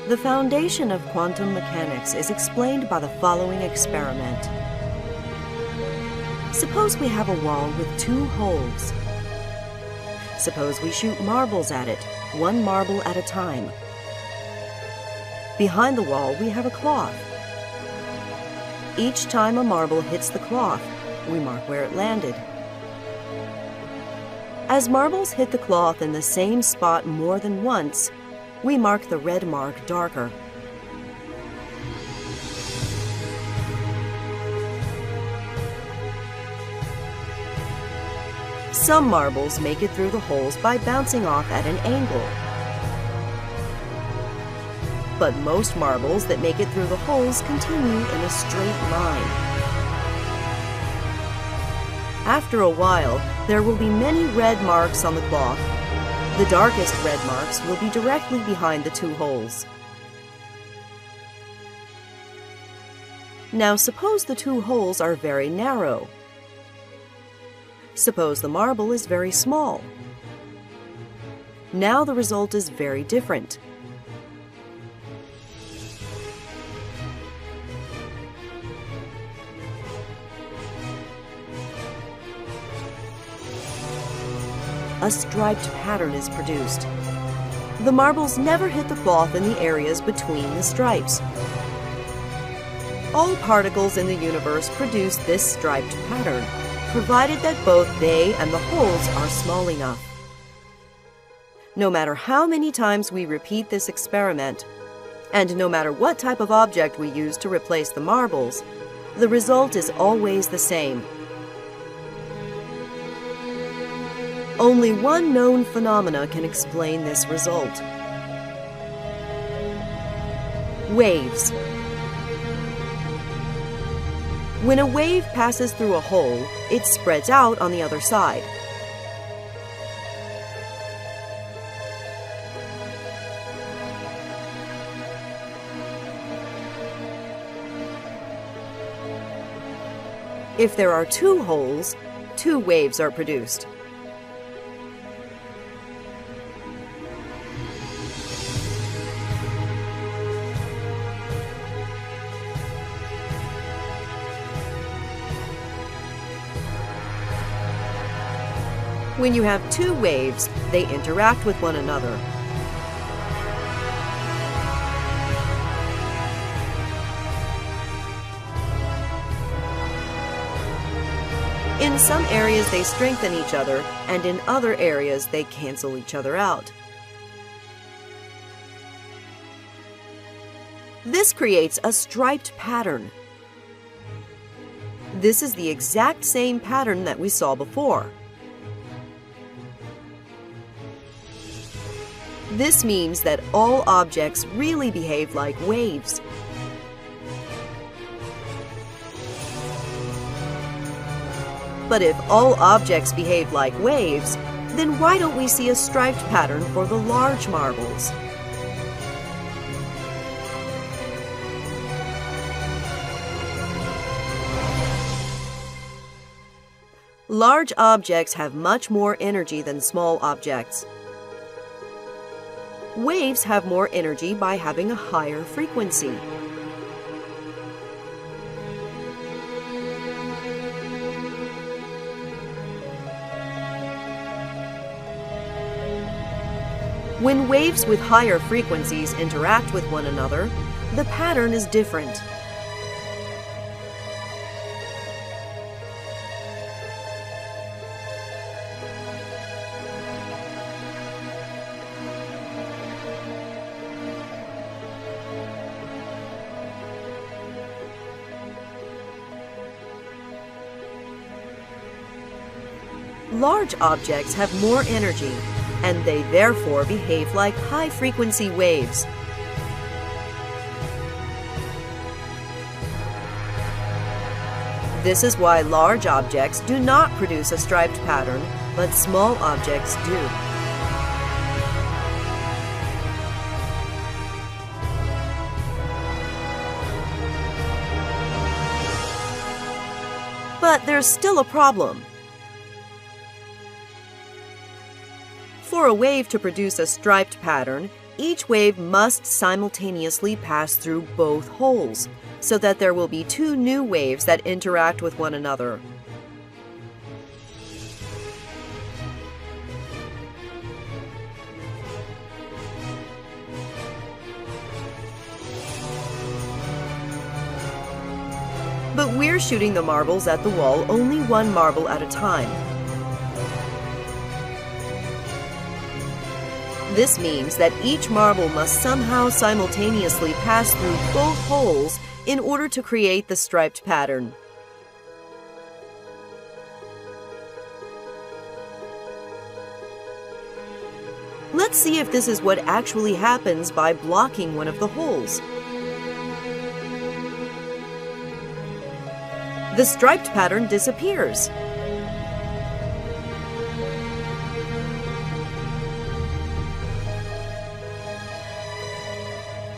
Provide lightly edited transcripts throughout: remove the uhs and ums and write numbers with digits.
The foundation of quantum mechanics is explained by the following experiment. Suppose we have a wall with two holes. Suppose we shoot marbles at it, one marble at a time. Behind the wall, we have a cloth. Each time a marble hits the cloth, we mark where it landed. As marbles hit the cloth in the same spot more than once, we mark the red mark darker. Some marbles make it through the holes by bouncing off at an angle. But most marbles that make it through the holes continue in a straight line. After a while, there will be many red marks on the cloth. The darkest red marks will be directly behind the two holes. Now suppose the two holes are very narrow. Suppose the marble is very small. Now the result is very different. A striped pattern is produced. The marbles never hit the cloth in the areas between the stripes. All particles in the universe produce this striped pattern, provided that both they and the holes are small enough. No matter how many times we repeat this experiment, and no matter what type of object we use to replace the marbles, the result is always the same. Only one known phenomena can explain this result. Waves. When a wave passes through a hole, it spreads out on the other side. If there are two holes, two waves are produced. When you have two waves, they interact with one another. In some areas they strengthen each other, and in other areas they cancel each other out. This creates a striped pattern. This is the exact same pattern that we saw before. This means that all objects really behave like waves. But if all objects behave like waves, then why don't we see a striped pattern for the large marbles? Large objects have much more energy than small objects. Waves have more energy by having a higher frequency. When waves with higher frequencies interact with one another, the pattern is different. Large objects have more energy, and they therefore behave like high-frequency waves. This is why large objects do not produce a striped pattern, but small objects do. But there's still a problem. For a wave to produce a striped pattern, each wave must simultaneously pass through both holes, so that there will be two new waves that interact with one another. But we're shooting the marbles at the wall only one marble at a time. This means that each marble must somehow simultaneously pass through both holes in order to create the striped pattern. Let's see if this is what actually happens by blocking one of the holes. The striped pattern disappears.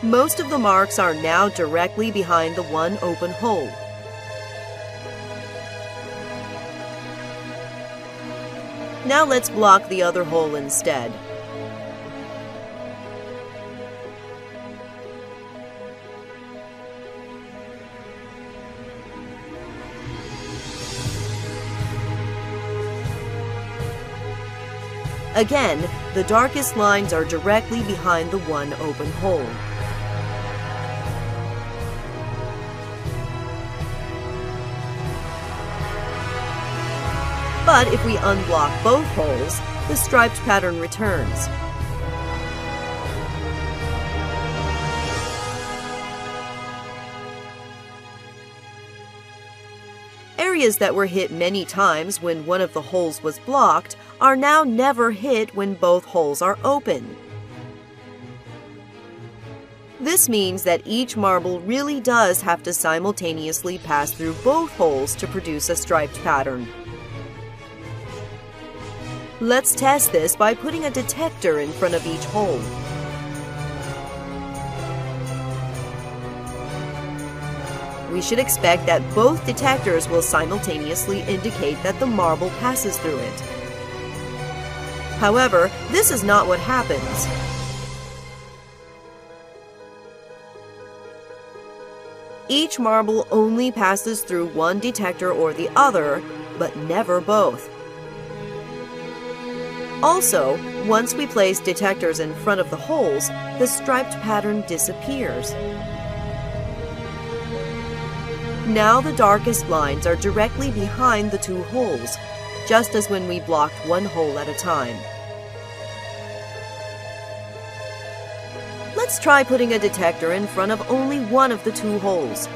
Most of the marks are now directly behind the one open hole. Now let's block the other hole instead. Again, the darkest lines are directly behind the one open hole. But if we unblock both holes, the striped pattern returns. Areas that were hit many times when one of the holes was blocked are now never hit when both holes are open. This means that each marble really does have to simultaneously pass through both holes to produce a striped pattern. Let's test this by putting a detector in front of each hole. We should expect that both detectors will simultaneously indicate that the marble passes through it. However, this is not what happens. Each marble only passes through one detector or the other, but never both. Also, once we place detectors in front of the holes, the striped pattern disappears. Now the darkest lines are directly behind the two holes, just as when we blocked one hole at a time. Let's try putting a detector in front of only one of the two holes.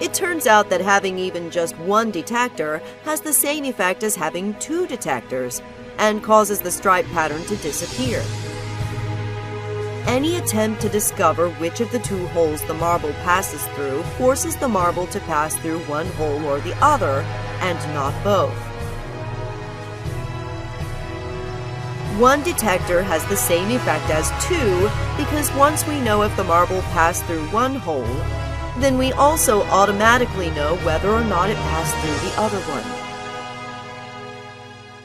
It turns out that having even just one detector has the same effect as having two detectors and causes the stripe pattern to disappear. Any attempt to discover which of the two holes the marble passes through forces the marble to pass through one hole or the other, and not both. One detector has the same effect as two because once we know if the marble passed through one hole, then we also automatically know whether or not it passed through the other one.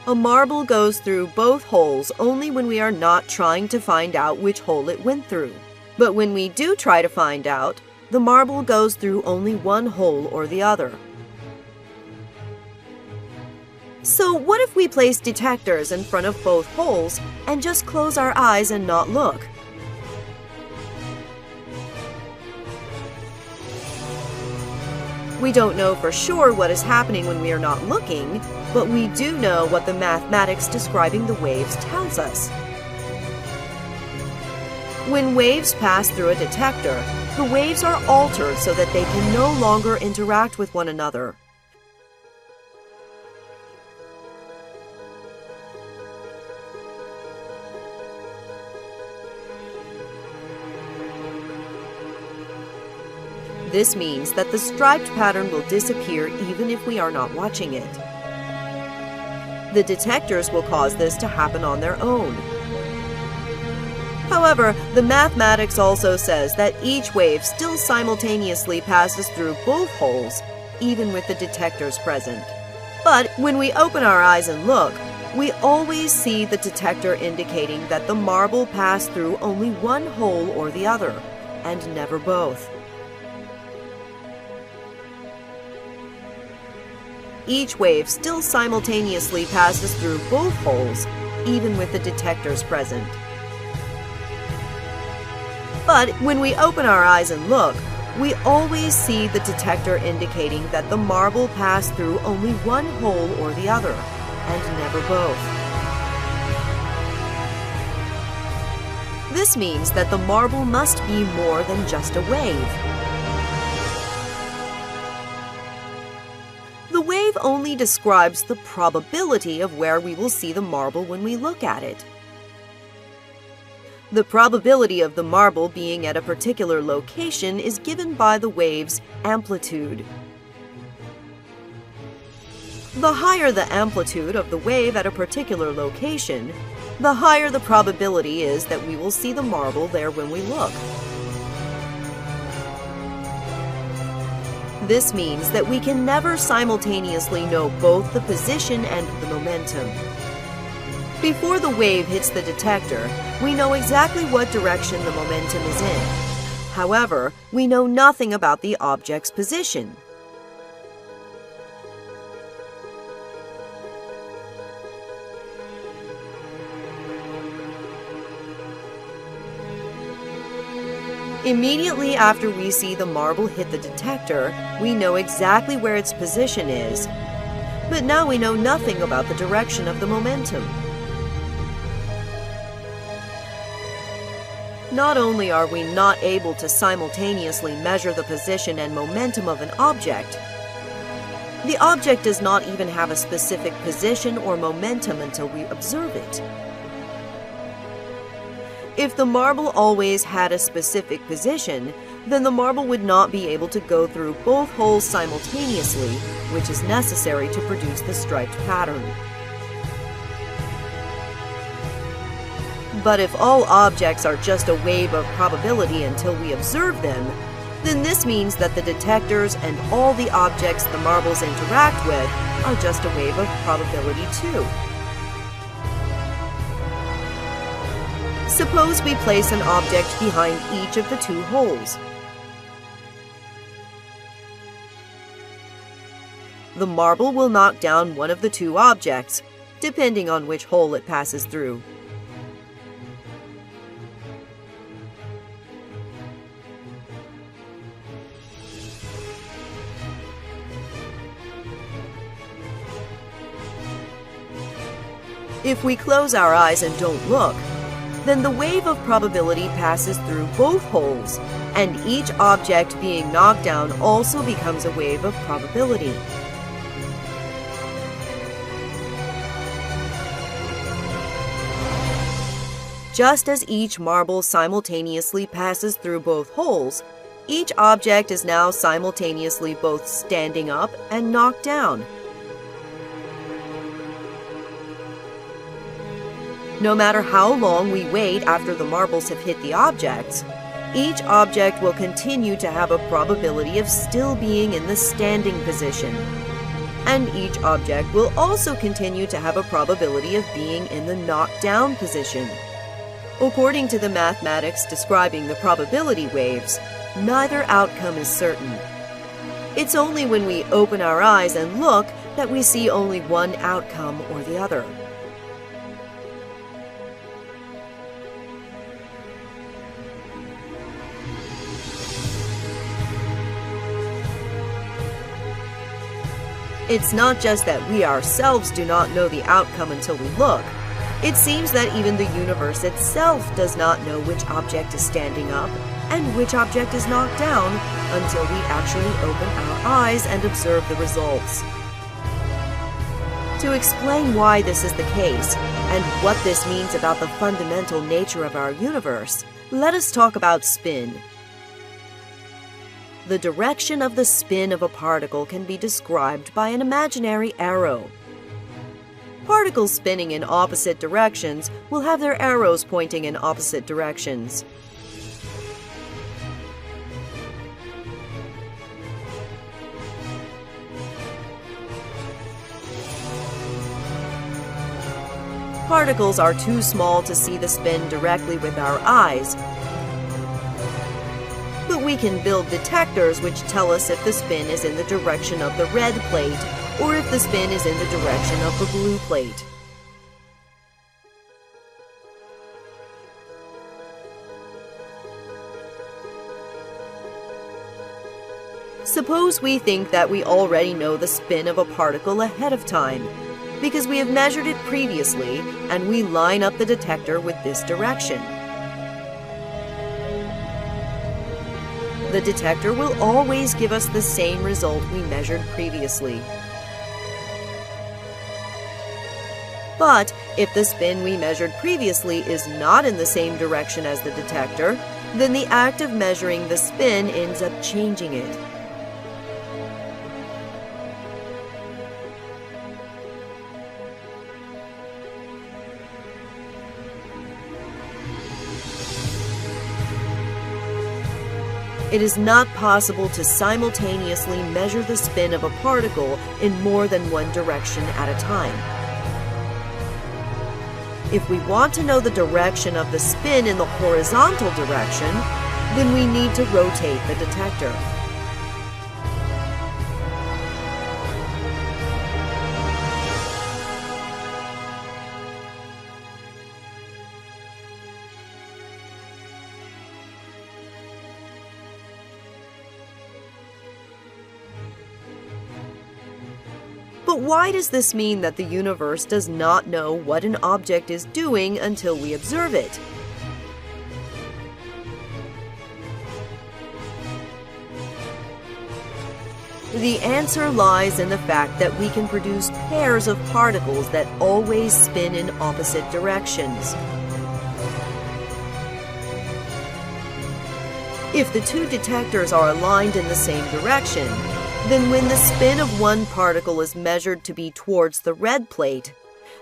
A marble goes through both holes only when we are not trying to find out which hole it went through. But when we do try to find out, the marble goes through only one hole or the other. So what if we place detectors in front of both holes and just close our eyes and not look? We don't know for sure what is happening when we are not looking, but we do know what the mathematics describing the waves tells us. When waves pass through a detector, the waves are altered so that they can no longer interact with one another. This means that the striped pattern will disappear even if we are not watching it. The detectors will cause this to happen on their own. However, the mathematics also says that each wave still simultaneously passes through both holes, even with the detectors present. But when we open our eyes and look, we always see the detector indicating that the marble passed through only one hole or the other, and never both. Each wave still simultaneously passes through both holes, even with the detectors present. But when we open our eyes and look, we always see the detector indicating that the marble passed through only one hole or the other, and never both. This means that the marble must be more than just a wave. The wave only describes the probability of where we will see the marble when we look at it. The probability of the marble being at a particular location is given by the wave's amplitude. The higher the amplitude of the wave at a particular location, the higher the probability is that we will see the marble there when we look. This means that we can never simultaneously know both the position and the momentum. Before the wave hits the detector, we know exactly what direction the momentum is in. However, we know nothing about the object's position. Immediately after we see the marble hit the detector, we know exactly where its position is, but now we know nothing about the direction of the momentum. Not only are we not able to simultaneously measure the position and momentum of an object, the object does not even have a specific position or momentum until we observe it. If the marble always had a specific position, then the marble would not be able to go through both holes simultaneously, which is necessary to produce the striped pattern. But if all objects are just a wave of probability until we observe them, then this means that the detectors and all the objects the marbles interact with are just a wave of probability too. Suppose we place an object behind each of the two holes. The marble will knock down one of the two objects, depending on which hole it passes through. If we close our eyes and don't look, then the wave of probability passes through both holes, and each object being knocked down also becomes a wave of probability. Just as each marble simultaneously passes through both holes, each object is now simultaneously both standing up and knocked down. No matter how long we wait after the marbles have hit the objects, each object will continue to have a probability of still being in the standing position. And each object will also continue to have a probability of being in the knocked down position. According to the mathematics describing the probability waves, neither outcome is certain. It's only when we open our eyes and look that we see only one outcome or the other. It's not just that we ourselves do not know the outcome until we look. It seems that even the universe itself does not know which object is standing up and which object is knocked down until we actually open our eyes and observe the results. To explain why this is the case and what this means about the fundamental nature of our universe, let us talk about spin. The direction of the spin of a particle can be described by an imaginary arrow. Particles spinning in opposite directions will have their arrows pointing in opposite directions. particles are too small to see the spin directly with our eyes, but we can build detectors which tell us if the spin is in the direction of the red plate or if the spin is in the direction of the blue plate. Suppose we think that we already know the spin of a particle ahead of time, because we have measured it previously and we line up the detector with this direction. The detector will always give us the same result we measured previously. But if the spin we measured previously is not in the same direction as the detector, then the act of measuring the spin ends up changing it. It is not possible to simultaneously measure the spin of a particle in more than one direction at a time. If we want to know the direction of the spin in the horizontal direction, then we need to rotate the detector. But why does this mean that the universe does not know what an object is doing until we observe it? The answer lies in the fact that we can produce pairs of particles that always spin in opposite directions. If the two detectors are aligned in the same direction, then when the spin of one particle is measured to be towards the red plate,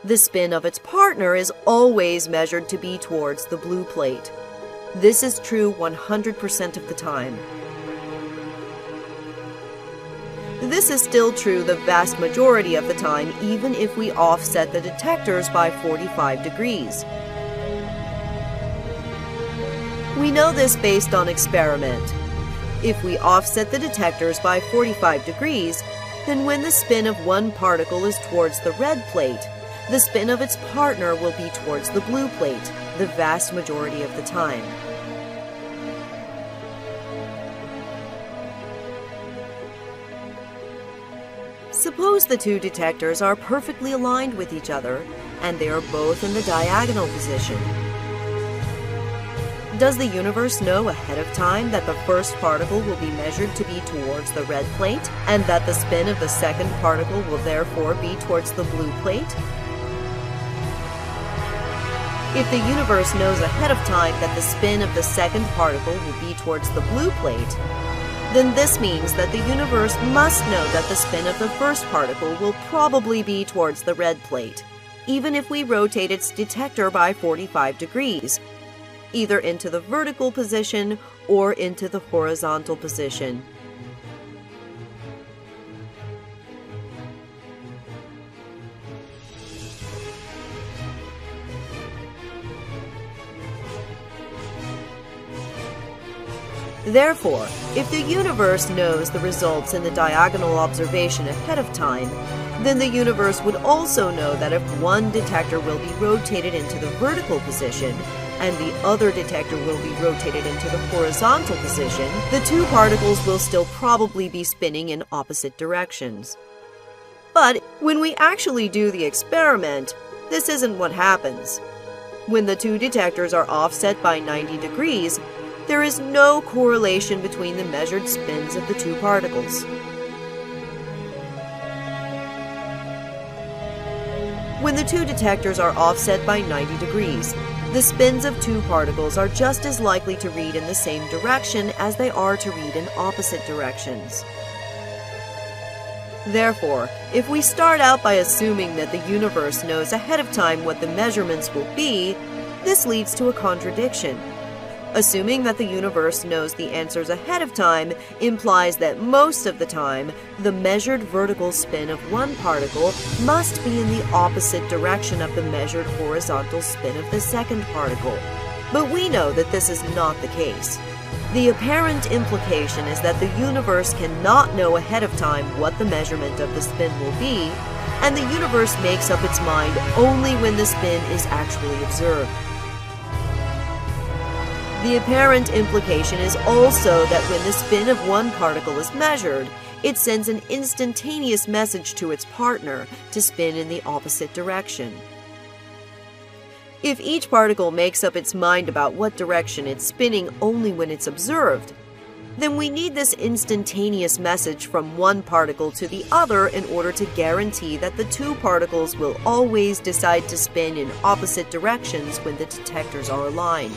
the spin of its partner is always measured to be towards the blue plate. This is true 100% of the time. This is still true the vast majority of the time, even if we offset the detectors by 45 degrees. We know this based on experiment. If we offset the detectors by 45 degrees, then when the spin of one particle is towards the red plate, the spin of its partner will be towards the blue plate, the vast majority of the time. Suppose the two detectors are perfectly aligned with each other, and they are both in the diagonal position. Does the universe know ahead of time that the first particle will be measured to be towards the red plate, and that the spin of the second particle will therefore be towards the blue plate? If the universe knows ahead of time that the spin of the second particle will be towards the blue plate, then this means that the universe must know that the spin of the first particle will probably be towards the red plate, even if we rotate its detector by 45 degrees, either into the vertical position or into the horizontal position. Therefore, if the universe knows the results in the diagonal observation ahead of time, then the universe would also know that if one detector will be rotated into the vertical position, and the other detector will be rotated into the horizontal position, the two particles will still probably be spinning in opposite directions. But when we actually do the experiment, this isn't what happens. When the two detectors are offset by 90 degrees, there is no correlation between the measured spins of the two particles. When the two detectors are offset by 90 degrees, the spins of two particles are just as likely to read in the same direction as they are to read in opposite directions. Therefore, if we start out by assuming that the universe knows ahead of time what the measurements will be, this leads to a contradiction. Assuming that the universe knows the answers ahead of time implies that most of the time, the measured vertical spin of one particle must be in the opposite direction of the measured horizontal spin of the second particle. But we know that this is not the case. The apparent implication is that the universe cannot know ahead of time what the measurement of the spin will be, and the universe makes up its mind only when the spin is actually observed. The apparent implication is also that when the spin of one particle is measured, it sends an instantaneous message to its partner to spin in the opposite direction. If each particle makes up its mind about what direction it's spinning only when it's observed, then we need this instantaneous message from one particle to the other in order to guarantee that the two particles will always decide to spin in opposite directions when the detectors are aligned.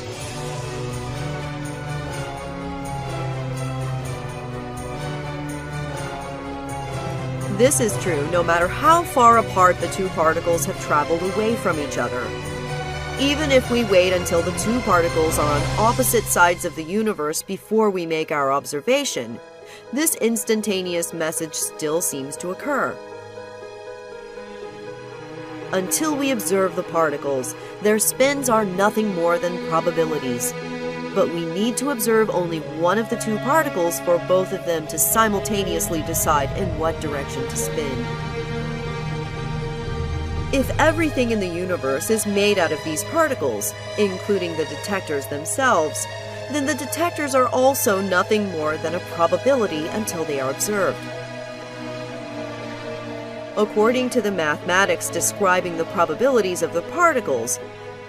This is true no matter how far apart the two particles have traveled away from each other. Even if we wait until the two particles are on opposite sides of the universe before we make our observation, this instantaneous message still seems to occur. Until we observe the particles, their spins are nothing more than probabilities. But we need to observe only one of the two particles for both of them to simultaneously decide in what direction to spin. If everything in the universe is made out of these particles, including the detectors themselves, then the detectors are also nothing more than a probability until they are observed. According to the mathematics describing the probabilities of the particles,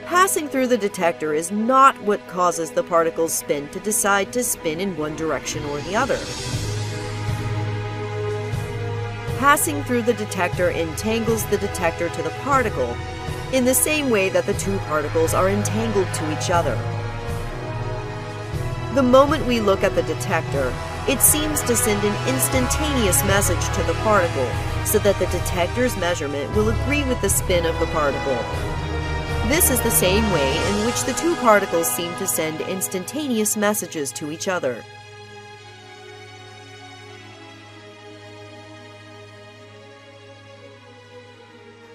passing through the detector is not what causes the particle's spin to decide to spin in one direction or the other. Passing through the detector entangles the detector to the particle, in the same way that the two particles are entangled to each other. The moment we look at the detector, it seems to send an instantaneous message to the particle, so that the detector's measurement will agree with the spin of the particle. This is the same way in which the two particles seem to send instantaneous messages to each other.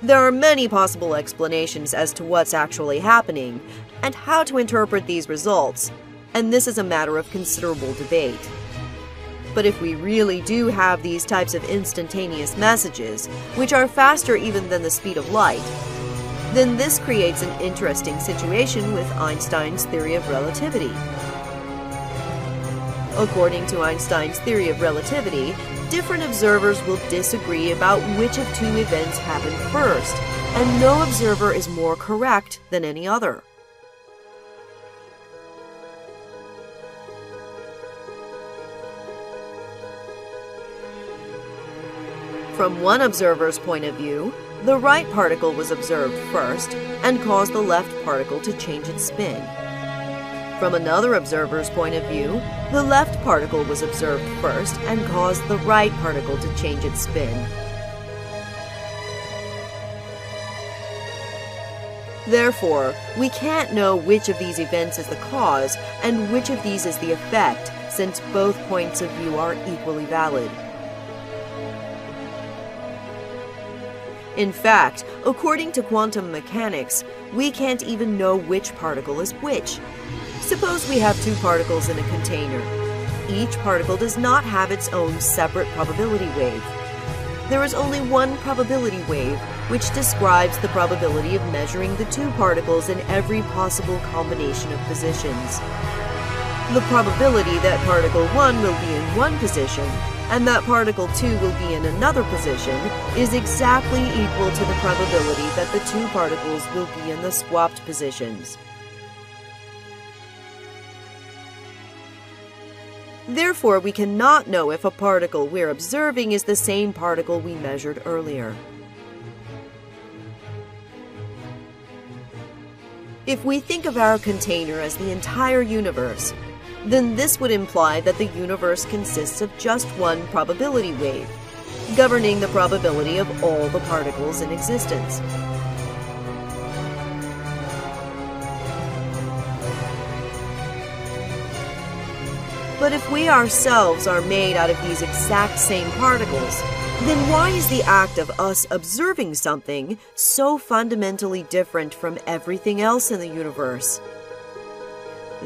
There are many possible explanations as to what's actually happening and how to interpret these results, and this is a matter of considerable debate. But if we really do have these types of instantaneous messages, which are faster even than the speed of light, then this creates an interesting situation with Einstein's theory of relativity. According to Einstein's theory of relativity, different observers will disagree about which of two events happened first, and no observer is more correct than any other. From one observer's point of view, the right particle was observed first and caused the left particle to change its spin. From another observer's point of view, the left particle was observed first and caused the right particle to change its spin. Therefore, we can't know which of these events is the cause and which of these is the effect, since both points of view are equally valid. In fact, according to quantum mechanics, we can't even know which particle is which. Suppose we have two particles in a container. Each particle does not have its own separate probability wave. There is only one probability wave, which describes the probability of measuring the two particles in every possible combination of positions. The probability that particle 1 will be in one position and that particle 2 will be in another position is exactly equal to the probability that the two particles will be in the swapped positions. Therefore, we cannot know if a particle we're observing is the same particle we measured earlier. If we think of our container as the entire universe, then this would imply that the universe consists of just one probability wave, governing the probability of all the particles in existence. But if we ourselves are made out of these exact same particles, then why is the act of us observing something so fundamentally different from everything else in the universe?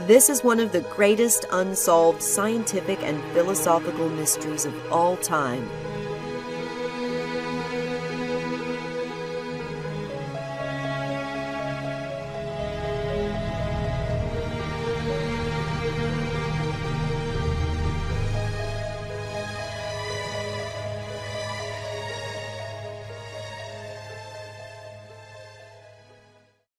This is one of the greatest unsolved scientific and philosophical mysteries of all time,